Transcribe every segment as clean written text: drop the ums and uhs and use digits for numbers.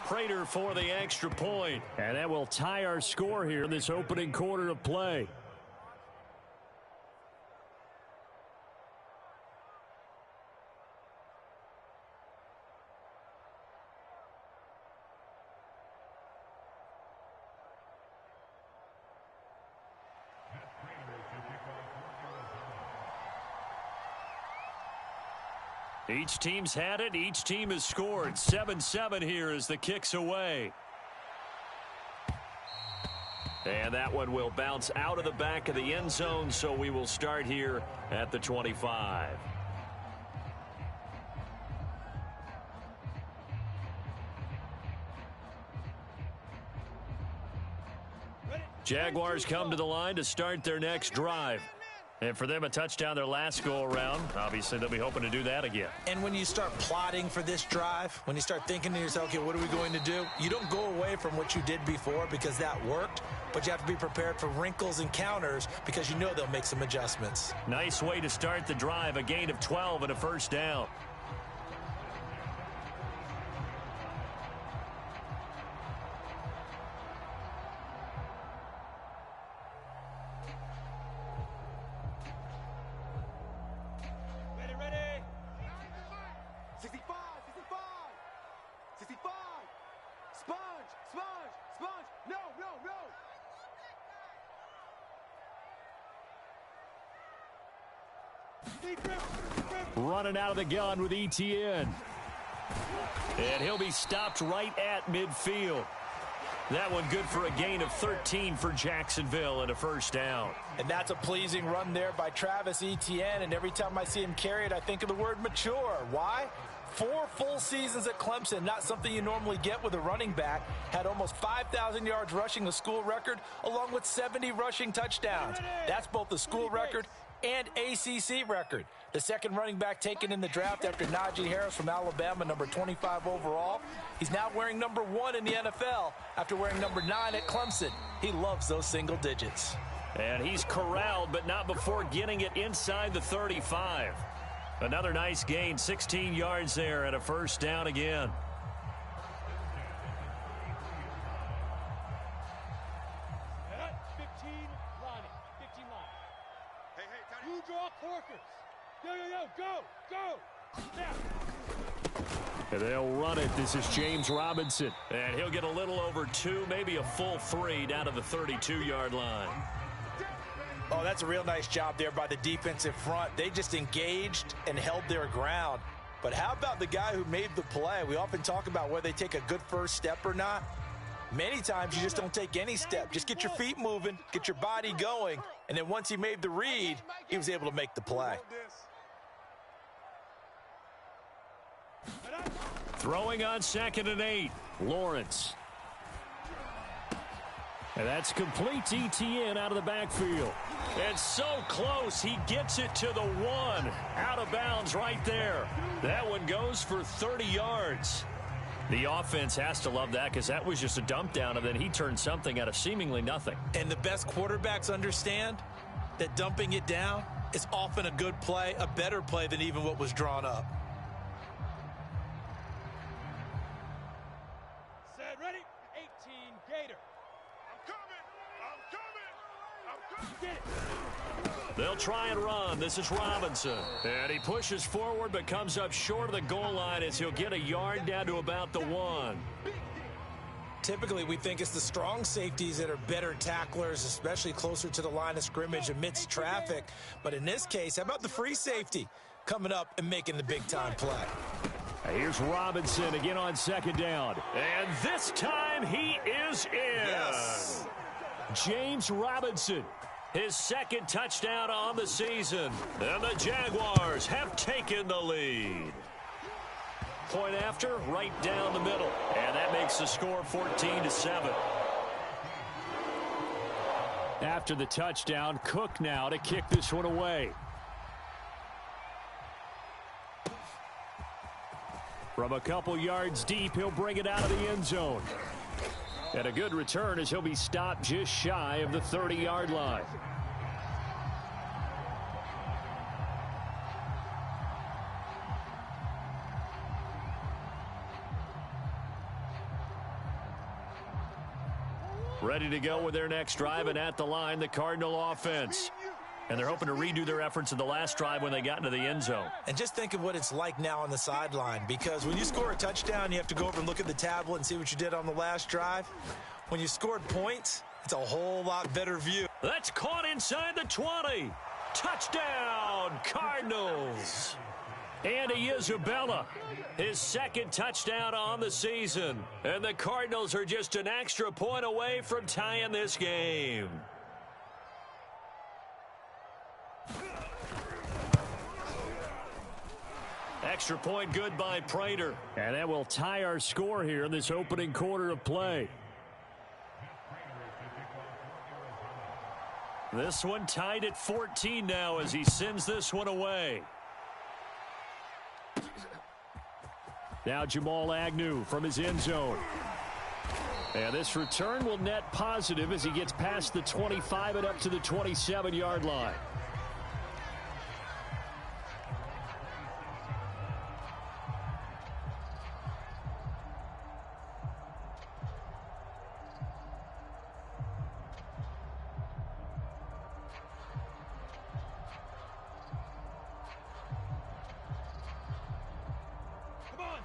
Prater for the extra point. And that will tie our score here in this opening quarter of play. Each team's had it. Each team has scored. 7-7 here as the kick's away. And that one will bounce out of the back of the end zone, so we will start here at the 25. Jaguars come to the line to start their next drive. And for them, a touchdown their last go-around. Obviously, they'll be hoping to do that again. And when you start plotting for this drive, when you start thinking to yourself, okay, what are we going to do? You don't go away from what you did before because that worked, but you have to be prepared for wrinkles and counters because you know they'll make some adjustments. Nice way to start the drive, a gain of 12 and a first down. Running out of the gun with ETN. And he'll be stopped right at midfield. That one good for a gain of 13 for Jacksonville and a first down. And that's a pleasing run there by Travis Etienne. And every time I see him carry it, I think of the word mature. Why? 4 full seasons at Clemson, not something you normally get with a running back. Had almost 5,000 yards rushing, the school record, along with 70 rushing touchdowns. That's both the school record and ACC record. The second running back taken in the draft after Najee Harris from Alabama, number 25 overall. He's now wearing number 1 in the NFL after wearing number 9 at Clemson. He loves those single digits. And he's corralled, but not before getting it inside the 35. Another nice gain, 16 yards there and a first down again. And they'll run it. This is James Robinson. And he'll get a little over 2, maybe a full 3 down to the 32-yard line. Oh, that's a real nice job there by the defensive front. They just engaged and held their ground. But how about the guy who made the play? We often talk about whether they take a good first step or not. Many times you just don't take any step. Just get your feet moving, get your body going, and then once he made the read, he was able to make the play. Throwing on 2nd and 8, Lawrence. And that's complete. ETN out of the backfield. And so close, he gets it to the 1. Out of bounds right there. That one goes for 30 yards. The offense has to love that because that was just a dump down, and then he turned something out of seemingly nothing. And the best quarterbacks understand that dumping it down is often a good play, a better play than even what was drawn up. Set, ready, 18, Gator. I'm coming. Get it. They'll try and run. This is Robinson. And he pushes forward but comes up short of the goal line as he'll get a yard down to about the 1. Typically, we think it's the strong safeties that are better tacklers, especially closer to the line of scrimmage amidst traffic. But in this case, how about the free safety coming up and making the big-time play? Here's Robinson again on 2nd down. And this time he is in. Yes. James Robinson, his 2nd touchdown on the season. And the Jaguars have taken the lead. Point after, right down the middle. And that makes the score 14-7. After the touchdown, Cook now to kick this one away. From a couple yards deep, he'll bring it out of the end zone. And a good return as he'll be stopped just shy of the 30-yard line. Ready to go with their next drive, and at the line, the Cardinal offense. And they're hoping to redo their efforts in the last drive when they got into the end zone. And just think of what it's like now on the sideline, because when you score a touchdown, you have to go over and look at the tablet and see what you did on the last drive. When you scored points, it's a whole lot better view. That's caught inside the 20. Touchdown, Cardinals. Andy Isabella, his second touchdown on the season. And the Cardinals are just an extra point away from tying this game. Extra point good by Prater. And that will tie our score here in this opening quarter of play. This one tied at 14 now as he sends this one away. Now Jamal Agnew from his end zone. And this return will net positive as he gets past the 25 and up to the 27-yard line.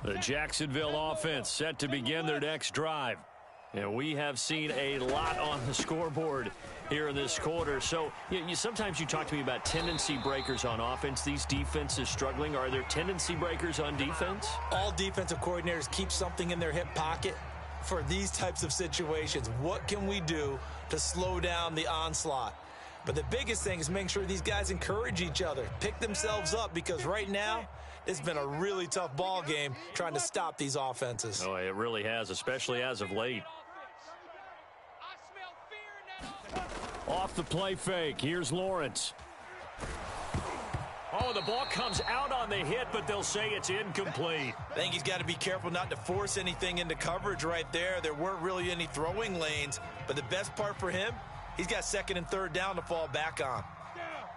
The Jacksonville offense set to begin their next drive. And we have seen a lot on the scoreboard here in this quarter. So sometimes you talk to me about tendency breakers on offense. These defenses struggling. Are there tendency breakers on defense? All defensive coordinators keep something in their hip pocket for these types of situations. What can we do to slow down the onslaught? But the biggest thing is making sure these guys encourage each other, pick themselves up, because right now it's been a really tough ball game trying to stop these offenses. Oh, it really has, especially as of late. Off the play fake, here's Lawrence. Oh, the ball comes out on the hit, but they'll say it's incomplete. I think he's got to be careful not to force anything into coverage right there. There weren't really any throwing lanes, but the best part for him, he's got second and third down to fall back on.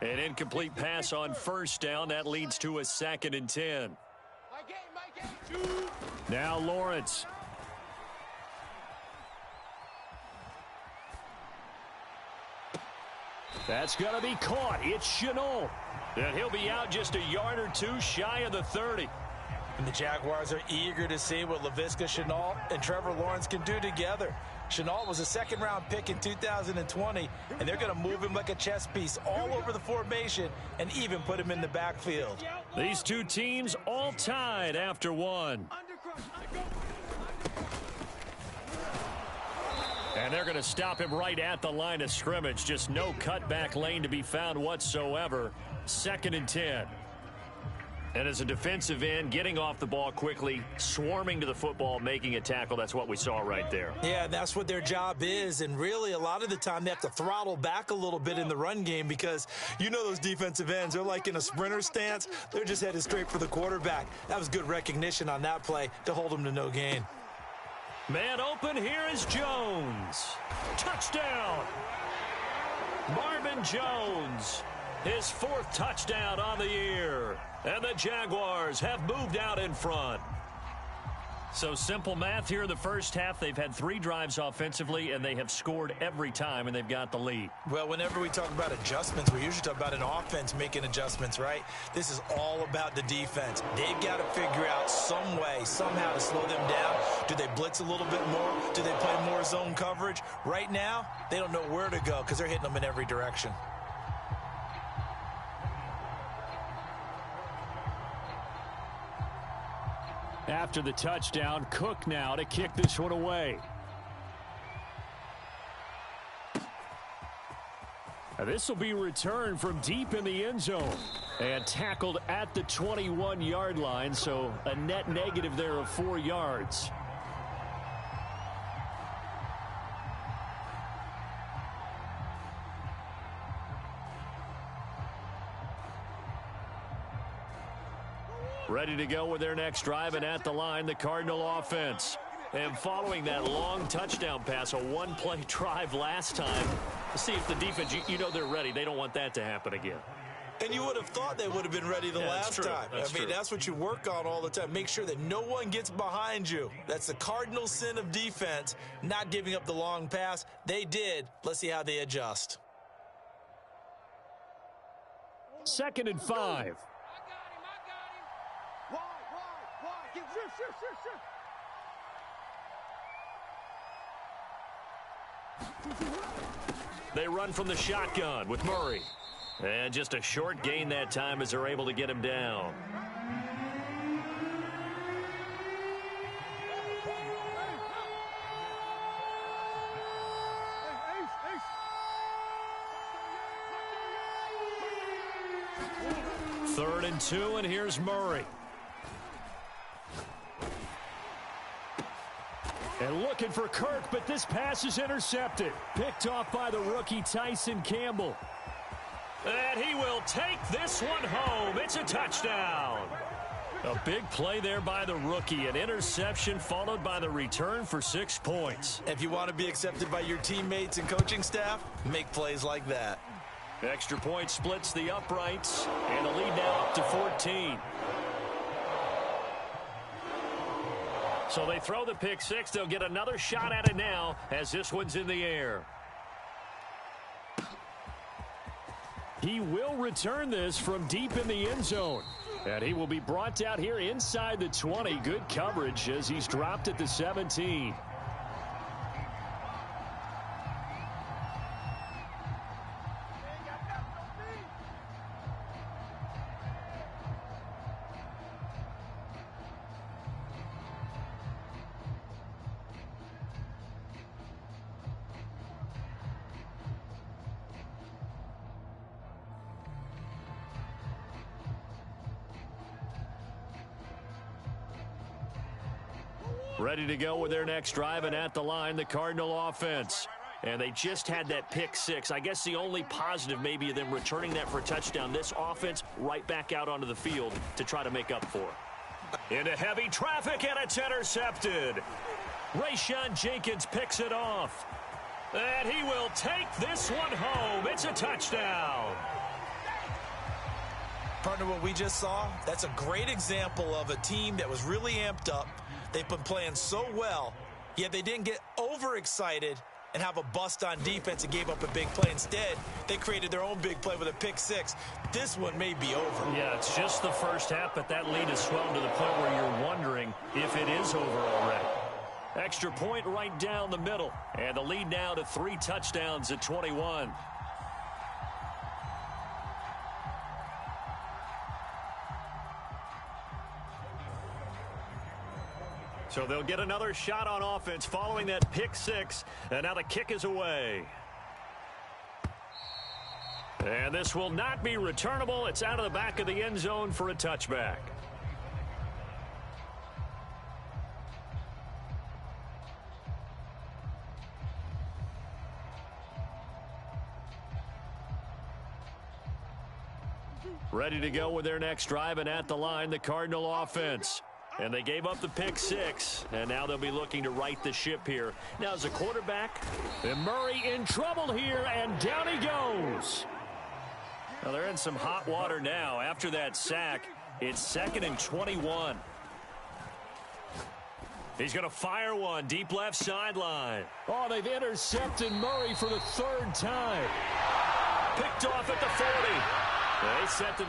An incomplete pass on first down. That leads to a 2nd and 10. Now Lawrence. That's going to be caught. It's Chenault. And he'll be out just a yard or two shy of the 30. And the Jaguars are eager to see what Laviska Shenault and Trevor Lawrence can do together. Shenault was a second-round pick in 2020, and they're going to move him like a chess piece all over the formation and even put him in the backfield. These two teams all tied after one. And they're going to stop him right at the line of scrimmage. Just no cutback lane to be found whatsoever. 2nd and 10. And as a defensive end, getting off the ball quickly, swarming to the football, making a tackle, that's what we saw right there. Yeah, that's what their job is. And really, a lot of the time, they have to throttle back a little bit in the run game because you know those defensive ends, they're like in a sprinter stance. They're just headed straight for the quarterback. That was good recognition on that play to hold them to no gain. Man open, here is Jones. Touchdown! Marvin Jones, his 4th touchdown on the year. And the Jaguars have moved out in front. So simple math here in the first half. They've had 3 drives offensively, and they have scored every time, and they've got the lead. Well, whenever we talk about adjustments, we usually talk about an offense making adjustments, right? This is all about the defense. They've got to figure out some way, somehow to slow them down. Do they blitz a little bit more? Do they play more zone coverage? Right now, they don't know where to go because they're hitting them in every direction. After the touchdown, Cook now to kick this one away. Now this will be returned from deep in the end zone and tackled at the 21-yard line, so a net negative there of 4 yards. Ready to go with their next drive, and at the line, the Cardinal offense. And following that long touchdown pass, a one-play drive last time, to see if the defense, you know they're ready. They don't want that to happen again. And you would have thought they would have been ready the last time. That's what you work on all the time. Make sure that no one gets behind you. That's the cardinal sin of defense, not giving up the long pass. They did. Let's see how they adjust. 2nd and 5. I got him. Wide. Get shift. They run from the shotgun with Murray. And just a short gain that time as they're able to get him down. Third and 2, and here's Murray. And looking for Kirk, but this pass is intercepted. Picked off by the rookie Tyson Campbell. And he will take this one home. It's a touchdown. A big play there by the rookie. An interception followed by the return for 6 points. If you want to be accepted by your teammates and coaching staff, make plays like that. Extra point splits the uprights, and the lead now up to 14. So they throw the pick six. They'll get another shot at it now as this one's in the air. He will return this from deep in the end zone. And he will be brought down here inside the 20. Good coverage as he's dropped at the 17. Ready to go with their next drive, and at the line, the Cardinal offense. And they just had that pick six. I guess the only positive maybe of them returning that for a touchdown. This offense right back out onto the field to try to make up for it. Into heavy traffic, and it's intercepted. Rayshon Jenkins picks it off. And he will take this one home. It's a touchdown. Partner, what we just saw, that's a great example of a team that was really amped up. They've been playing so well, yet they didn't get overexcited and have a bust on defense and gave up a big play. Instead, they created their own big play with a pick six. This one may be over. Yeah, it's just the first half, but that lead has swelled to the point where you're wondering if it is over already. Extra point right down the middle, and the lead now to 3 touchdowns at 21. So they'll get another shot on offense following that pick six, and now the kick is away. And this will not be returnable. It's out of the back of the end zone for a touchback. Ready to go with their next drive, and at the line, the Cardinal offense. And they gave up the pick six, and now they'll be looking to right the ship here. Now as a quarterback, and Murray in trouble here, and down he goes. Well, they're in some hot water now. After that sack, it's 2nd and 21. He's going to fire one deep left sideline. Oh, they've intercepted Murray for the 3rd time. Picked off at the 40. They set them.